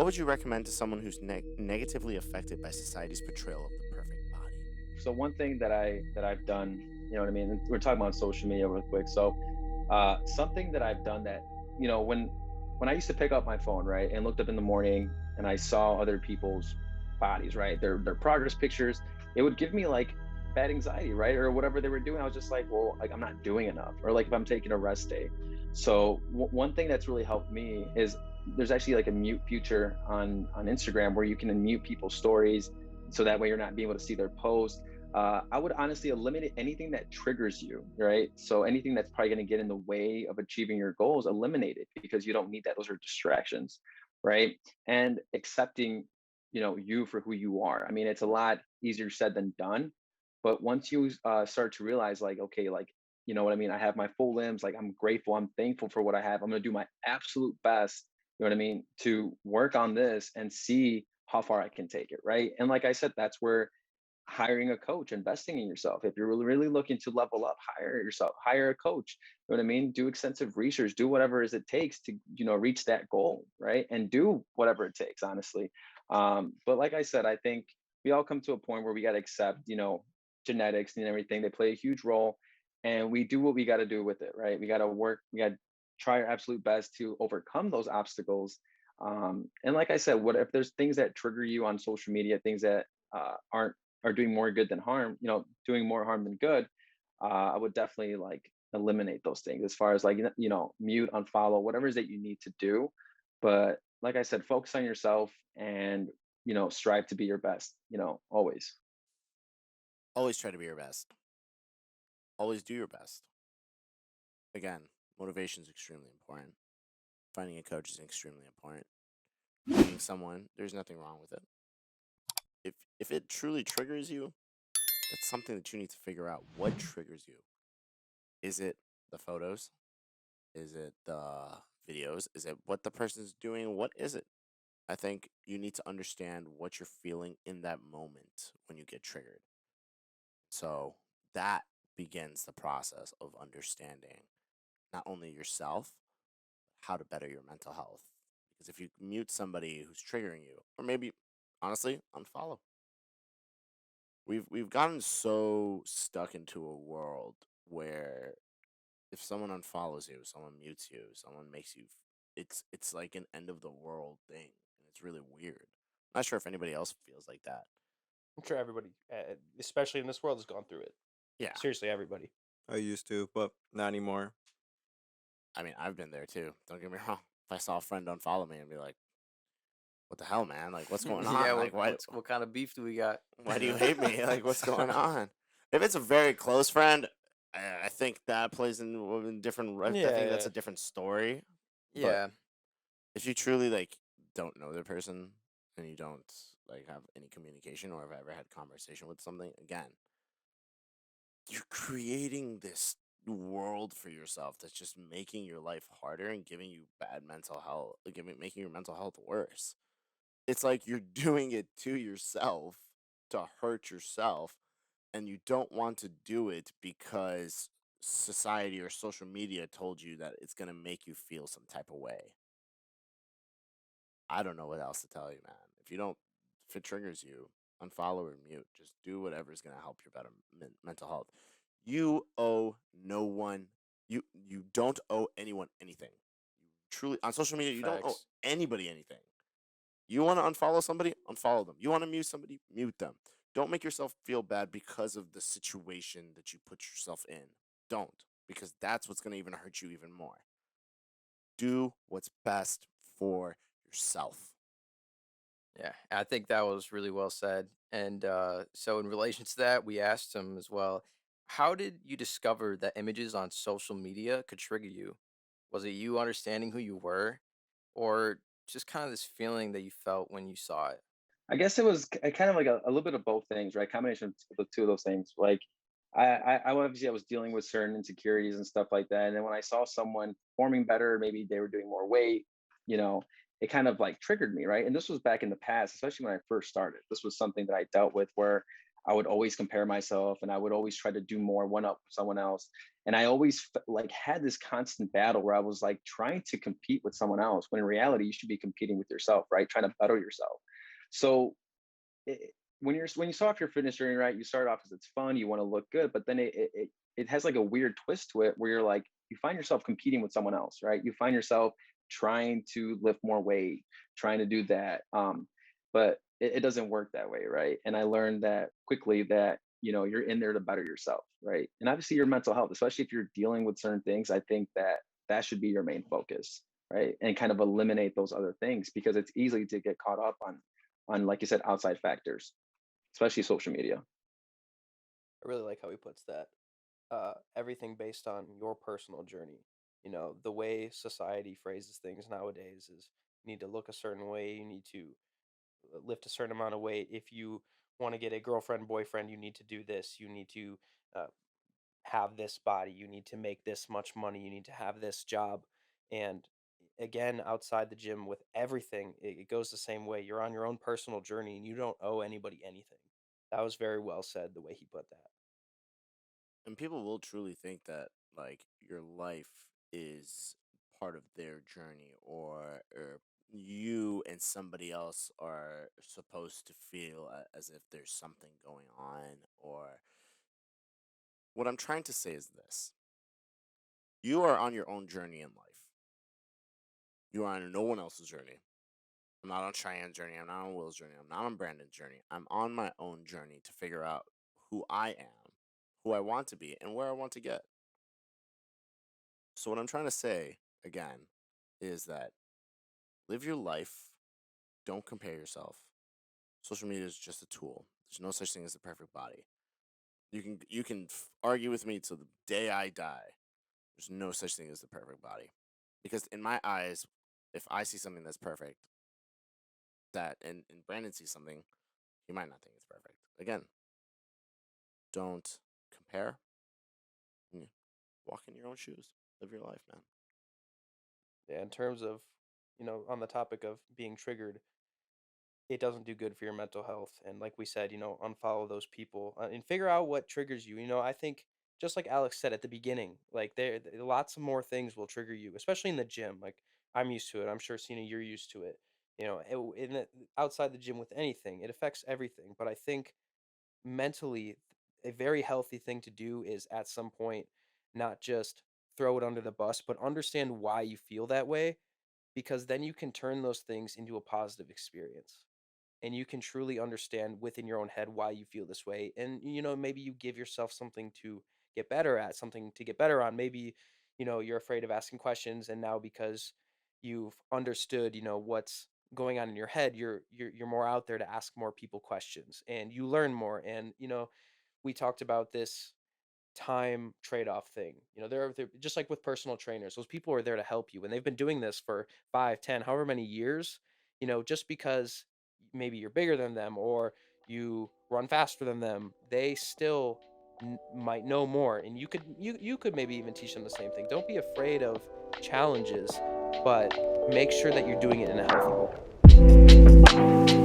What would you recommend to someone who's negatively affected by society's portrayal of the perfect body? So one thing that I've done, you know what I mean? We're talking about social media real quick. So something that I've done that, when I used to pick up my phone, right, and looked up in the morning and I saw other people's bodies, right, their progress pictures, it would give me like bad anxiety, right, or whatever they were doing. I was just like, well, like I'm not doing enough, or like if I'm taking a rest day. So one thing that's really helped me is there's actually like a mute feature on Instagram where you can unmute people's stories, so that way you're not being able to see their posts. I would honestly eliminate anything that triggers you, right? So anything that's probably going to get in the way of achieving your goals, eliminate it because you don't need that. Those are distractions, right? And accepting, you for who you are. I mean, it's a lot easier said than done, but once you start to realize, like, okay, like, you know what I mean? I have my full limbs. Like, I'm grateful. I'm thankful for what I have. I'm going to do my absolute best. You know what I mean? To work on this and see how far I can take it, right? And like I said, that's where hiring a coach, investing in yourself. If you're really looking to level up, hire yourself, hire a coach. You know what I mean? Do extensive research, do whatever it is it takes to, reach that goal, right? And do whatever it takes, honestly. But like I said, I think we all come to a point where we got to accept, genetics and everything. They play a huge role, and we do what we got to do with it, right? We got to work, we got to try our absolute best to overcome those obstacles. And like I said, what if there's things that trigger you on social media, things that aren't are doing more good than harm, doing more harm than good, I would definitely like eliminate those things as far as like, mute, unfollow, whatever it is that you need to do. But like I said, focus on yourself and, strive to be your best, always. Always try to be your best. Always do your best. Again, motivation is extremely important. Finding a coach is extremely important. Meeting someone, there's nothing wrong with it. If it truly triggers you, that's something that you need to figure out. What triggers you? Is it the photos? Is it the videos? Is it what the person's doing? What is it? I think you need to understand what you're feeling in that moment when you get triggered. So that begins the process of understanding not only yourself, how to better your mental health. Because if you mute somebody who's triggering you, or maybe honestly, unfollow. We've gotten so stuck into a world where if someone unfollows you, someone mutes you, someone makes you it's like an end of the world thing, and it's really weird. Not sure if anybody else feels like that. I'm sure everybody, especially in this world, has gone through it. Yeah. Seriously, everybody. I used to, but not anymore. I mean, I've been there too. Don't get me wrong. If I saw a friend unfollow me and be like, "What the hell, man? Like, what's going Yeah, on? Like, what kind of beef do we got? why do you hate me? Like, what's going on?" If it's a very close friend, I think that plays in different. I think that's Yeah, a different story. But Yeah, if you truly like don't know the person and you don't like have any communication or have ever had conversation with something, again, you're creating this world for yourself that's just making your life harder and giving you bad mental health, making your mental health worse. It's like you're doing it to yourself to hurt yourself, and you don't want to do it because society or social media told you that it's going to make you feel some type of way. I don't know what else to tell you, man. If it triggers you, unfollow or mute. Just do whatever is going to help your better mental health. You owe no one. You don't owe anyone anything. You truly on social media, you don't owe facts. anybody anything. You want to unfollow somebody, unfollow them. You want to mute somebody, mute them. Don't make yourself feel bad because of the situation that you put yourself in. Don't, because that's what's going to even hurt you even more. Do what's best for yourself. Yeah, I think that was really well said. And so, in relation to that, we asked him as well, how did you discover that images on social media could trigger you? Was it you understanding who you were, or just kind of this feeling that you felt when you saw it? I guess it was kind of like a little bit of both things, right? Combination of the two of those things. Like I obviously I was dealing with certain insecurities and stuff like that. And then when I saw someone performing better, maybe they were doing more weight, you know, it kind of like triggered me, right? And this was back in the past, especially when I first started. This was something that I dealt with where I would always compare myself, and I would always try to do more, one up someone else. And I always like had this constant battle where I was like trying to compete with someone else, when in reality you should be competing with yourself, right? Trying to better yourself. So it, when you start off your fitness journey, right, you start off as it's fun, you want to look good, but then it has like a weird twist to it where you're like you find yourself competing with someone else, right? You find yourself trying to lift more weight, trying to do that, but it doesn't work that way, right? And I learned that quickly that you're in there to better yourself, right? And obviously your mental health, especially if you're dealing with certain things, I think that that should be your main focus, right? And kind of eliminate those other things because it's easy to get caught up on like you said outside factors, especially social media. I really like how he puts that. Everything based on your personal journey. The way society phrases things nowadays is you need to look a certain way, you need to lift a certain amount of weight. If you want to get a girlfriend, boyfriend, you need to do this. You need to uh, have this body. You need to make this much money. You need to have this job. And again, outside the gym with everything, it goes the same way. You're on your own personal journey and you don't owe anybody anything. That was very well said, the way he put that. And people will truly think that like your life is part of their journey, or you and somebody else are supposed to feel as if there's something going on. Or what I'm trying to say is this: you are on your own journey in life. You are on no one else's journey. I'm not on Cheyenne's journey. I'm not on Will's journey. I'm not on Brandon's journey. I'm on my own journey to figure out who I am, who I want to be, and where I want to get. So, what I'm trying to say, again, is that live your life, don't compare yourself. Social media is just a tool. There's no such thing as the perfect body. You can argue with me till the day I die. There's no such thing as the perfect body. Because in my eyes, if I see something that's perfect, and Brandon sees something, he might not think it's perfect. Again, don't compare. Mm, Walk in your own shoes. Live your life, man. Yeah, in terms of, on the topic of being triggered, it doesn't do good for your mental health. And like we said, unfollow those people and figure out what triggers you. I think just like Alex said at the beginning, like lots of more things will trigger you, especially in the gym. Like I'm used to it. I'm sure Cena, you're used to it. Outside the gym with anything, it affects everything. But I think mentally, a very healthy thing to do is at some point not just throw it under the bus, but understand why you feel that way, because then you can turn those things into a positive experience and you can truly understand within your own head why you feel this way. And maybe you give yourself something to get better at, something to get better on. Maybe you're afraid of asking questions, and now because you've understood what's going on in your head, you're more out there to ask more people questions and you learn more. And we talked about this time trade-off thing. They're just like with personal trainers. Those people are there to help you, and they've been doing this for 5, 10, however many years. Just because maybe you're bigger than them or you run faster than them, they still might know more, and you could maybe even teach them the same thing. Don't be afraid of challenges, but make sure that you're doing it in a healthy way.